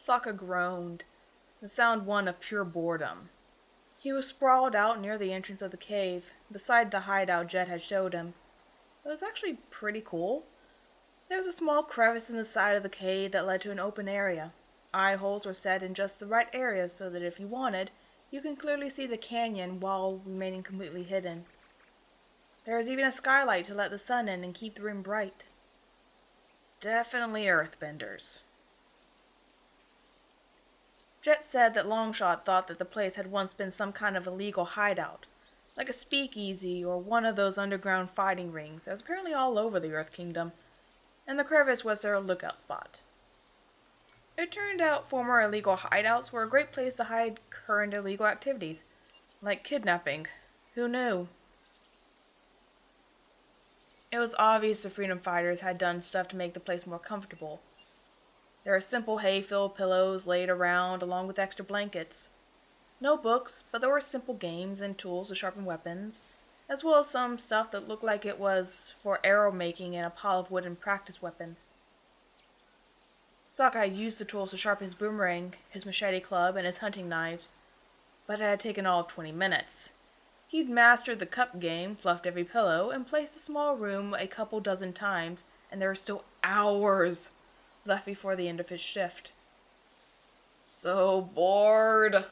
Sokka groaned, the sound one of pure boredom. He was sprawled out near the entrance of the cave, beside the hideout Jet had showed him. It was actually pretty cool. There was a small crevice in the side of the cave that led to an open area. Eye holes were set in just the right area so that if you wanted, you can clearly see the canyon while remaining completely hidden. There was even a skylight to let the sun in and keep the room bright. Definitely earthbenders. Jet said that Longshot thought that the place had once been some kind of illegal hideout, like a speakeasy or one of those underground fighting rings that was apparently all over the Earth Kingdom, and the crevice was their lookout spot. It turned out former illegal hideouts were a great place to hide current illegal activities, like kidnapping. Who knew? It was obvious the freedom fighters had done stuff to make the place more comfortable. There were simple hay-filled pillows laid around, along with extra blankets. No books, but there were simple games and tools to sharpen weapons, as well as some stuff that looked like it was for arrow making and a pile of wooden practice weapons. Sokka had used the tools to sharpen his boomerang, his machete club, and his hunting knives, but it had taken all of 20 minutes. He'd mastered the cup game, fluffed every pillow, and placed the small room a couple dozen times, and there were still hours left before the end of his shift. So bored.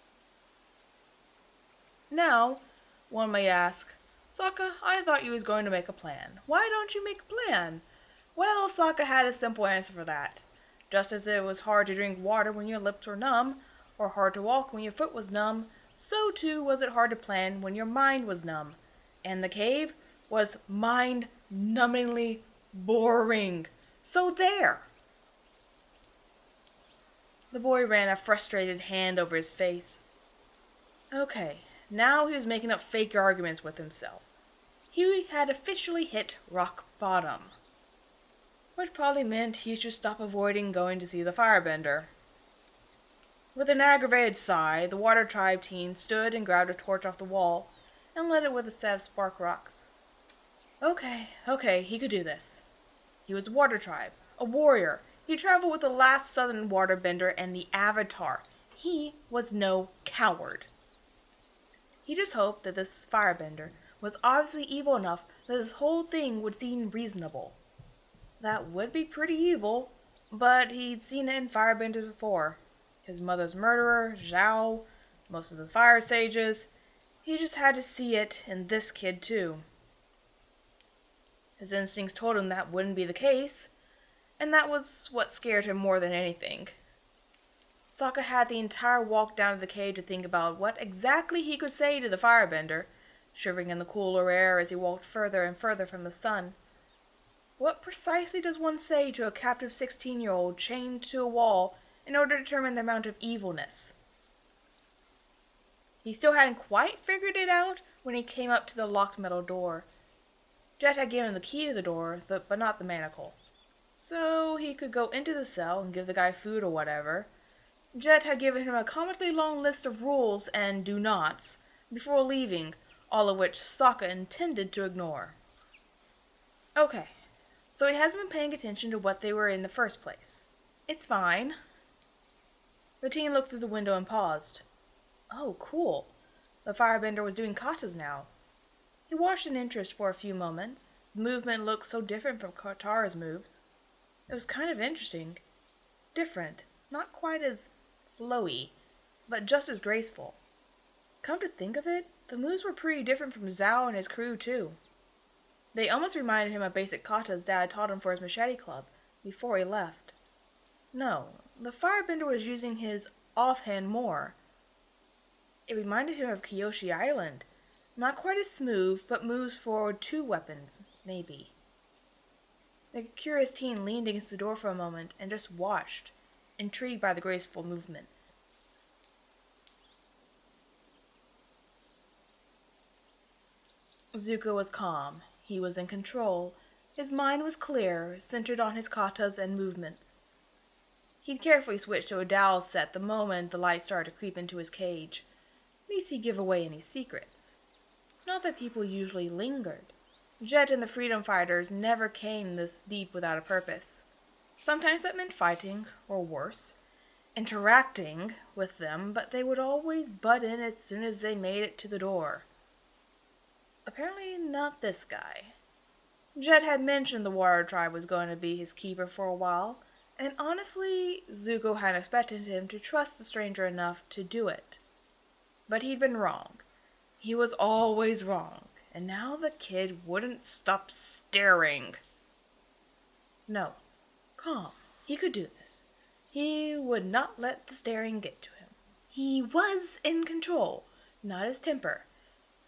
Now, one may ask, Sokka, I thought you was going to make a plan. Why don't you make a plan? Well, Sokka had a simple answer for that. Just as it was hard to drink water when your lips were numb, or hard to walk when your foot was numb, so too was it hard to plan when your mind was numb. And the cave was mind-numbingly boring. So there! The boy ran a frustrated hand over his face. Okay, now he was making up fake arguments with himself. He had officially hit rock bottom, which probably meant he should stop avoiding going to see the firebender. With an aggravated sigh, the Water Tribe teen stood and grabbed a torch off the wall and lit it with a set of spark rocks. Okay, he could do this. He was Water Tribe, a warrior. He traveled with the last southern waterbender and the Avatar. He was no coward. He just hoped that this firebender was obviously evil enough that this whole thing would seem reasonable. That would be pretty evil, but he'd seen it in firebenders before. His mother's murderer, Zhao, most of the fire sages. He just had to see it in this kid too. His instincts told him that wouldn't be the case, and that was what scared him more than anything. Sokka had the entire walk down to the cave to think about what exactly he could say to the firebender, shivering in the cooler air as he walked further and further from the sun. What precisely does one say to a captive 16-year-old chained to a wall in order to determine the amount of evilness? He still hadn't quite figured it out when he came up to the locked metal door. Jet had given him the key to the door, but not the manacle. So he could go into the cell and give the guy food or whatever. Jet had given him a comically long list of rules and do-nots before leaving, all of which Sokka intended to ignore. Okay, so he hasn't been paying attention to what they were in the first place. It's fine. The teen looked through the window and paused. Oh, cool. The firebender was doing katas now. He watched in interest for a few moments. The movement looked so different from Katara's moves. It was kind of interesting. Different. Not quite as flowy, but just as graceful. Come to think of it, the moves were pretty different from Zhao and his crew too. They almost reminded him of basic katas Dad taught him for his machete club before he left. No, the firebender was using his offhand more. It reminded him of Kyoshi Island. Not quite as smooth, but moves forward 2 weapons, maybe. The curious teen leaned against the door for a moment and just watched, intrigued by the graceful movements. Zuko was calm. He was in control. His mind was clear, centered on his katas and movements. He'd carefully switched to a dowel set the moment the light started to creep into his cage. Least he'd give away any secrets. Not that people usually lingered. Jet and the freedom fighters never came this deep without a purpose. Sometimes that meant fighting, or worse. interacting with them, but they would always butt in as soon as they made it to the door. Apparently not this guy. Jet had mentioned the Water Tribe was going to be his keeper for a while, and honestly, Zuko hadn't expected him to trust the stranger enough to do it. But he'd been wrong. He was always wrong, and now the kid wouldn't stop staring. No, calm. He could do this. He would not let the staring get to him. He was in control, not his temper.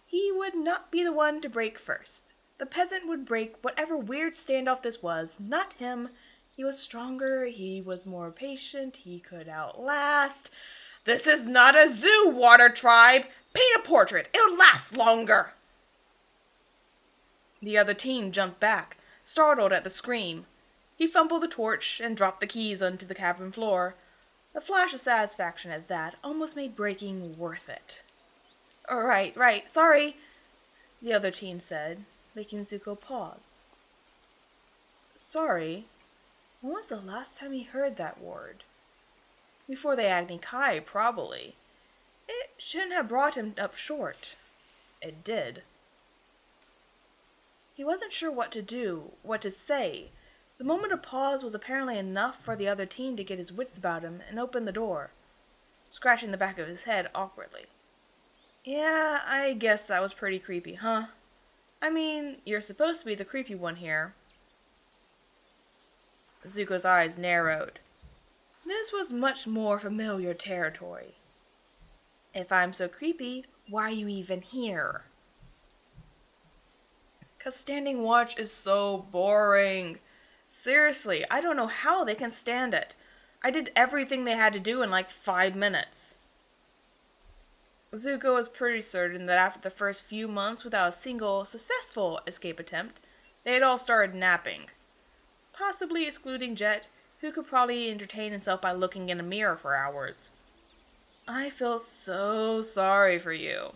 He would not be the one to break first. The peasant would break whatever weird standoff this was, not him. He was stronger, he was more patient, he could outlast. This is not a zoo, Water Tribe! Paint a portrait, it'll last longer! The other teen jumped back, startled at the scream. He fumbled the torch and dropped the keys onto the cavern floor. A flash of satisfaction at that almost made breaking worth it. Right, sorry, the other teen said, making Zuko pause. Sorry? When was the last time he heard that word? Before the Agni Kai, probably. It shouldn't have brought him up short. It did. He wasn't sure what to do, what to say. The moment of pause was apparently enough for the other teen to get his wits about him and open the door, scratching the back of his head awkwardly. Yeah, I guess that was pretty creepy, huh? I mean, you're supposed to be the creepy one here. Zuko's eyes narrowed. This was much more familiar territory. If I'm so creepy, why are you even here? 'Cause standing watch is so boring. Seriously, I don't know how they can stand it. I did everything they had to do in like 5 minutes. Zuko was pretty certain that after the first few months without a single successful escape attempt, they had all started napping. Possibly excluding Jet, who could probably entertain himself by looking in a mirror for hours. I feel so sorry for you,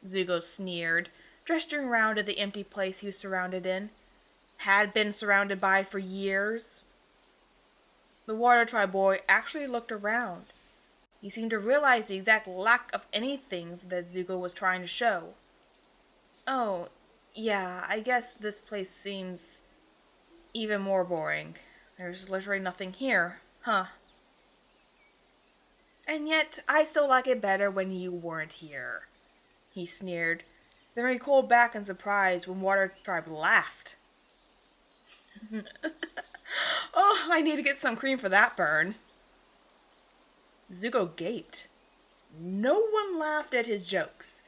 Zuko sneered, gesturing round at the empty place he was surrounded in. Had been surrounded by for years. The Water Tribe boy actually looked around. He seemed to realize the exact lack of anything that Zuko was trying to show. Oh, yeah, I guess this place seems even more boring. There's literally nothing here, huh? And yet, I still like it better when you weren't here, he sneered, then recoiled back in surprise when Water Tribe laughed. Oh, I need to get some cream for that burn. Zuko gaped. No one laughed at his jokes,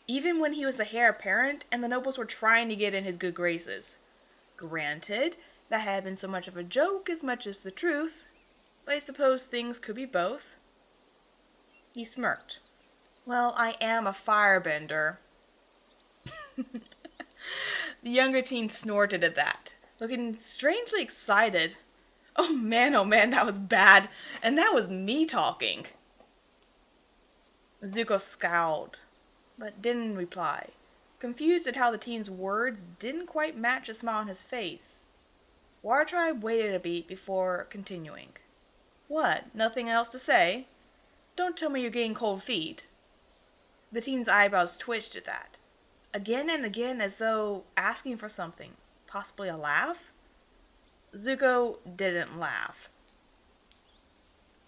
even when he was the heir apparent and the nobles were trying to get in his good graces. Granted, that had been so much of a joke as much as the truth, but I suppose things could be both. He smirked. Well, I am a firebender. The younger teen snorted at that, looking strangely excited. Oh man, that was bad. And that was me talking. Zuko scowled, but didn't reply, confused at how the teen's words didn't quite match the smile on his face. Water Tribe waited a beat before continuing. What, nothing else to say? Don't tell me you're getting cold feet. The teen's eyebrows twitched at that, again and again as though asking for something, possibly a laugh? Zuko didn't laugh.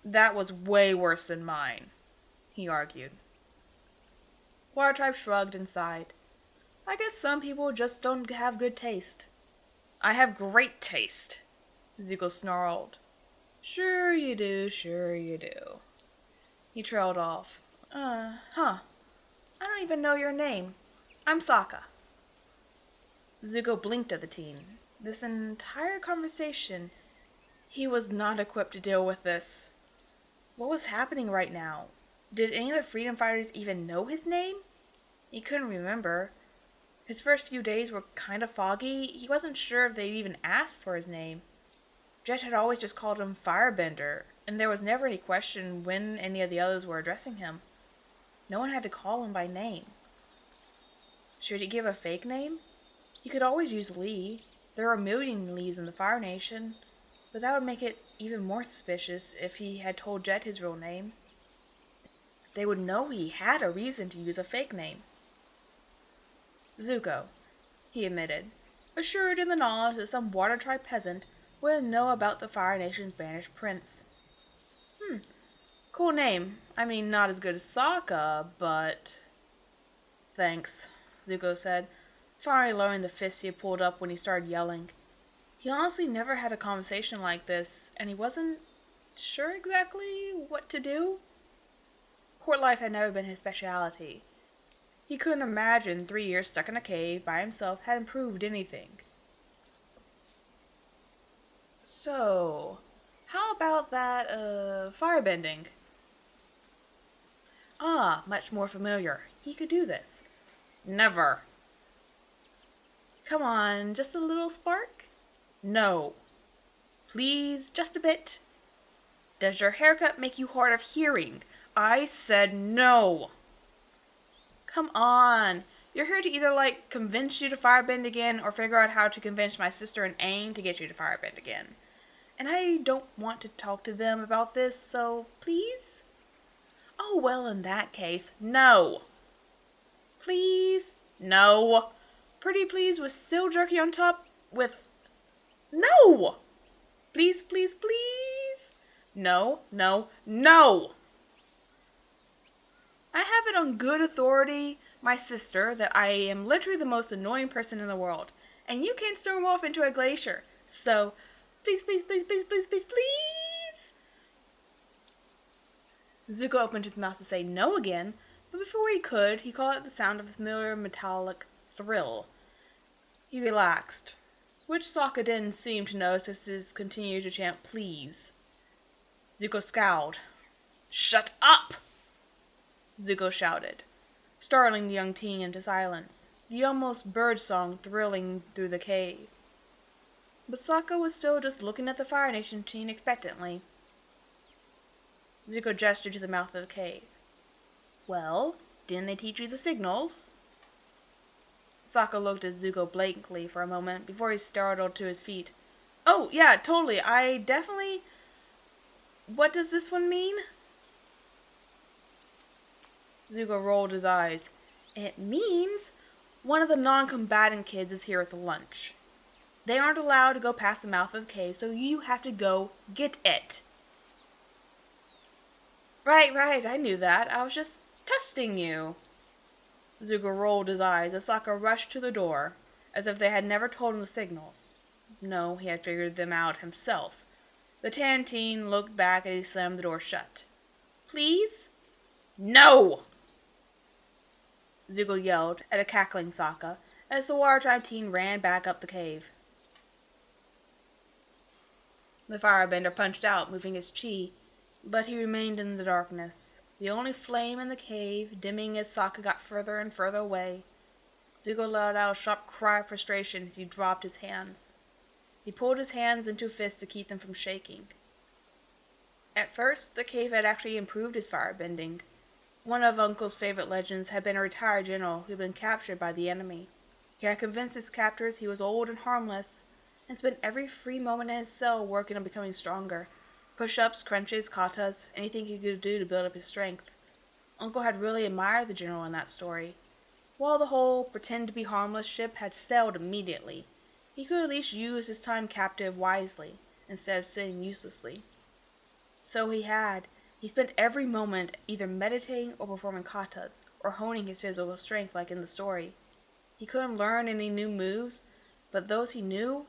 That was way worse than mine, he argued. Water Tribe shrugged and sighed. I guess some people just don't have good taste. I have great taste, Zuko snarled. Sure you do. He trailed off. I don't even know your name. I'm Sokka. Zuko blinked at the teen. This entire conversation, he was not equipped to deal with this. What was happening right now? Did any of the freedom fighters even know his name? He couldn't remember. His first few days were kind of foggy. He wasn't sure if they'd even asked for his name. Jet had always just called him Firebender, and there was never any question when any of the others were addressing him. No one had to call him by name. Should he give a fake name? He could always use Lee. There are a million Lees in the Fire Nation. But that would make it even more suspicious if he had told Jet his real name. They would know he had a reason to use a fake name. Zuko, he admitted, assured in the knowledge that some Water Tribe peasant wouldn't know about the Fire Nation's banished prince. Cool name. I mean, not as good as Sokka, but... Thanks, Zuko said, finally lowering the fist he had pulled up when he started yelling. He honestly never had a conversation like this, and he wasn't sure exactly what to do. Court life had never been his specialty. He couldn't imagine 3 years stuck in a cave by himself had improved anything. So, how about that, firebending? Ah, much more familiar. He could do this. Never. Come on, just a little spark? No. Please, just a bit. Does your haircut make you hard of hearing? I said no. Come on. You're here to either, convince you to firebend again or figure out how to convince my sister and Aang to get you to firebend again. And I don't want to talk to them about this, so please? Oh, well, in that case, no. Please? No. Pretty please with still jerky on top with... No! Please, please, please? No, no, no! I have it on good authority, my sister, that I am literally the most annoying person in the world, and you can't storm off into a glacier. So, please, please, please, please, please, please, please! Zuko opened his mouth to say no again, but before he could, he caught the sound of a familiar metallic thrill. He relaxed, which Sokka didn't seem to notice as he continued to chant please. Zuko scowled. Shut up! Zuko shouted, startling the young teen into silence, the almost bird-song thrilling through the cave. But Sokka was still just looking at the Fire Nation teen expectantly. Zuko gestured to the mouth of the cave. Well, didn't they teach you the signals? Sokka looked at Zuko blankly for a moment before he startled to his feet. Oh, yeah, totally. I definitely... What does this one mean? Zuko rolled his eyes. It means one of the non-combatant kids is here at the lunch. They aren't allowed to go past the mouth of the cave, so you have to go get it. Right, I knew that. I was just testing you. Zuko rolled his eyes as Sokka rushed to the door, as if they had never told him the signals. No, he had figured them out himself. The tan teen looked back as he slammed the door shut. Please? No! Zuko yelled at a cackling Sokka as the Water Tribe teen ran back up the cave. The firebender punched out, moving his chi, but he remained in the darkness, the only flame in the cave dimming as Sokka got further and further away. Zuko let out a sharp cry of frustration as he dropped his hands. He pulled his hands into fists to keep them from shaking. At first, the cave had actually improved his firebending. One of Uncle's favorite legends had been a retired general who had been captured by the enemy. He had convinced his captors he was old and harmless, and spent every free moment in his cell working on becoming stronger. Push-ups, crunches, katas, anything he could do to build up his strength. Uncle had really admired the general in that story. While the whole pretend-to-be-harmless ship had sailed immediately, he could at least use his time captive wisely, instead of sitting uselessly. So he had. He spent every moment either meditating or performing katas, or honing his physical strength like in the story. He couldn't learn any new moves, but those he knew,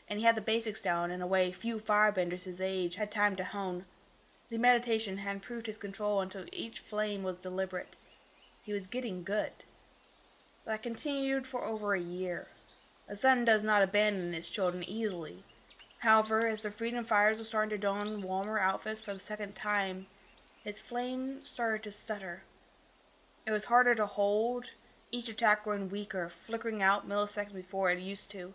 and he had the basics down in a way few firebenders his age had time to hone. The meditation had improved his control until each flame was deliberate. He was getting good. That continued for over a year. A son does not abandon his children easily. However, as the freedom fires were starting to don warmer outfits for the second time, his flame started to stutter. It was harder to hold, each attack growing weaker, flickering out milliseconds before it used to.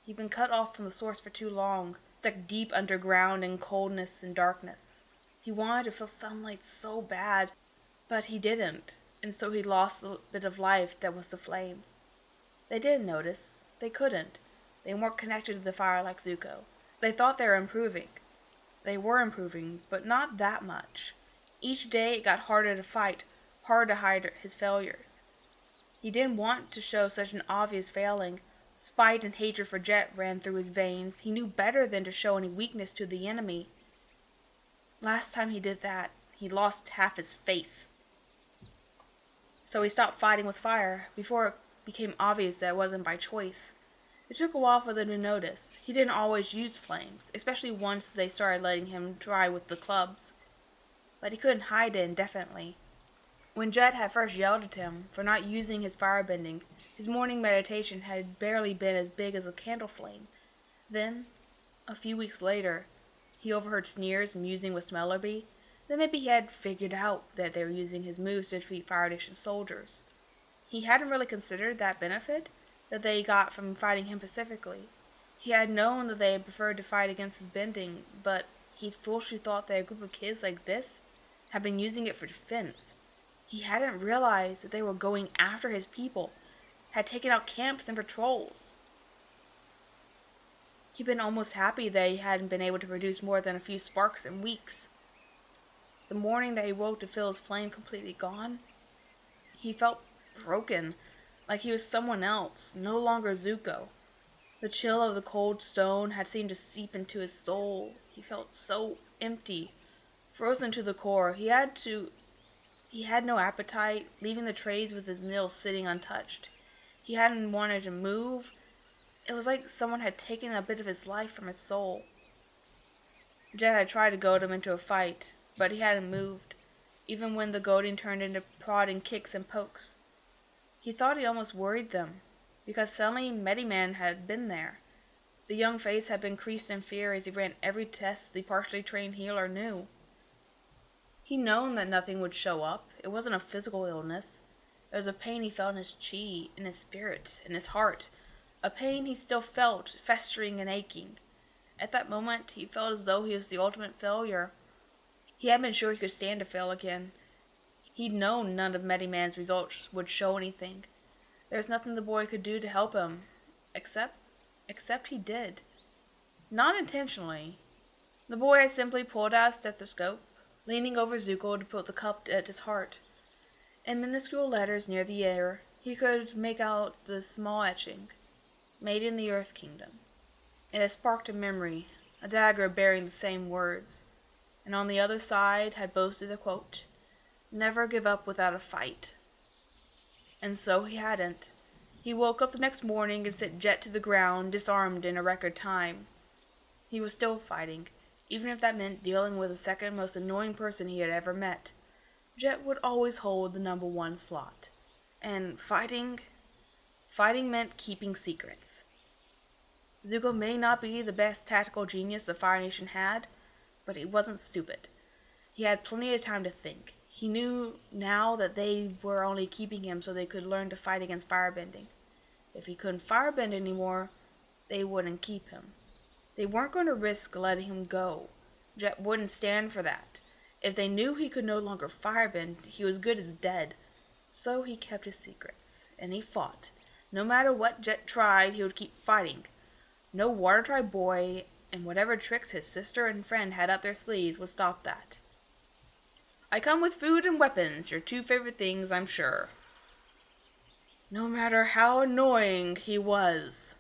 He'd been cut off from the source for too long, stuck deep underground in coldness and darkness. He wanted to feel sunlight so bad, but he didn't, and so he lost the bit of life that was the flame. They didn't notice. They couldn't. They weren't connected to the fire like Zuko. They thought they were improving. They were improving, but not that much. Each day it got harder to fight, harder to hide his failures. He didn't want to show such an obvious failing. Spite and hatred for Jet ran through his veins. He knew better than to show any weakness to the enemy. Last time he did that, he lost half his face. So he stopped fighting with fire before it became obvious that it wasn't by choice. It took a while for them to notice. He didn't always use flames, especially once they started letting him try with the clubs. But he couldn't hide it indefinitely. When Jet had first yelled at him for not using his firebending, his morning meditation had barely been as big as a candle flame. Then, a few weeks later, he overheard sneers musing with Smellerby. Then maybe he had figured out that they were using his moves to defeat Fire Nation soldiers. He hadn't really considered that benefit that they got from fighting him pacifically. He had known that they preferred to fight against his bending, but he'd foolishly thought that a group of kids like this had been using it for defense. He hadn't realized that they were going after his people, had taken out camps and patrols. He'd been almost happy that he hadn't been able to produce more than a few sparks in weeks. The morning that he woke to feel his flame completely gone, he felt broken, like he was someone else, no longer Zuko. The chill of the cold stone had seemed to seep into his soul. He felt so empty, frozen to the core. He had no appetite, leaving the trays with his meal sitting untouched. He hadn't wanted to move. It was like someone had taken a bit of his life from his soul. Jet had tried to goad him into a fight, but he hadn't moved, even when the goading turned into prodding kicks and pokes. He thought he almost worried them, because suddenly Mediman had been there. The young face had been creased in fear as he ran every test the partially trained healer knew. He'd known that nothing would show up. It wasn't a physical illness. It was a pain he felt in his chi, in his spirit, in his heart. A pain he still felt, festering and aching. At that moment, he felt as though he was the ultimate failure. He hadn't been sure he could stand to fail again. He'd known none of Mediman's results would show anything. There was nothing the boy could do to help him, except he did. Not intentionally. The boy had simply pulled out a stethoscope, leaning over Zuko to put the cup at his heart. In minuscule letters near the ear, he could make out the small etching, "Made in the Earth Kingdom." It had sparked a memory, a dagger bearing the same words, and on the other side had boasted the quote, "Never give up without a fight." And so he hadn't. He woke up the next morning and sent Jet to the ground, disarmed in a record time. He was still fighting, even if that meant dealing with the second most annoying person he had ever met. Jet would always hold the number 1 slot. And fighting meant keeping secrets. Zuko may not be the best tactical genius the Fire Nation had, but he wasn't stupid. He had plenty of time to think. He knew now that they were only keeping him so they could learn to fight against firebending. If he couldn't firebend anymore, they wouldn't keep him. They weren't going to risk letting him go. Jet wouldn't stand for that. If they knew he could no longer firebend, he was good as dead. So he kept his secrets, and he fought. No matter what Jet tried, he would keep fighting. No water tribe boy, and whatever tricks his sister and friend had up their sleeves would stop that. "I come with food and weapons, your 2 favorite things, I'm sure." No matter how annoying he was.